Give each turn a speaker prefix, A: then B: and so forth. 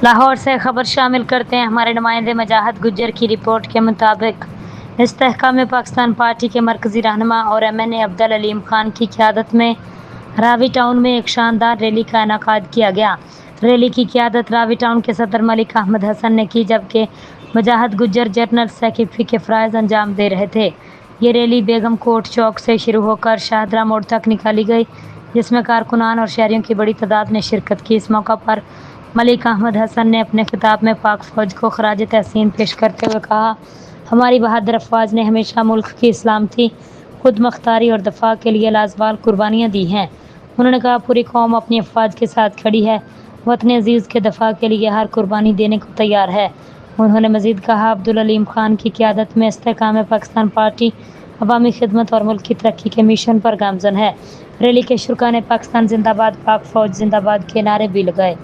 A: لاہور سے خبر شامل کرتے ہیں ہمارے نمائندے مجاہد گجر کی رپورٹ کے مطابق استحکام پاکستان پارٹی کے مرکزی رہنما اور MNA عبدالعلیم خان کی قیادت میں راوی ٹاؤن میں ایک شاندار ریلی کا انعقاد کیا گیا۔ ریلی کی قیادت راوی ٹاؤن کے صدر ملک احمد حسن نے کی، جبکہ مجاہد گجر جنرل سیکرٹری کے فرائض انجام دے رہے تھے۔ یہ ریلی بیگم کوٹ چوک سے شروع ہو کر شاہدرہ موڑ تک نکالی گئی، جس میں کارکنان اور شہریوں کی بڑی تعداد نے شرکت کی۔ اس موقع پر ملک احمد حسن نے اپنے خطاب میں پاک فوج کو خراج تحسین پیش کرتے ہوئے کہا، ہماری بہادر افواج نے ہمیشہ ملک کی سلامتی، خود مختاری اور دفاع کے لیے لازوال قربانیاں دی ہیں۔ انہوں نے کہا، پوری قوم اپنی افواج کے ساتھ کھڑی ہے، وطن عزیز کے دفاع کے لیے ہر قربانی دینے کو تیار ہے۔ انہوں نے مزید کہا، عبدالعلیم خان کی قیادت میں استحکام پاکستان پارٹی عوامی خدمت اور ملک کی ترقی کے مشن پر گامزن ہے۔ ریلی کے شرکاء نے پاکستان زندہ باد، پاک فوج زندہ باد کے نعرے بھی لگائے۔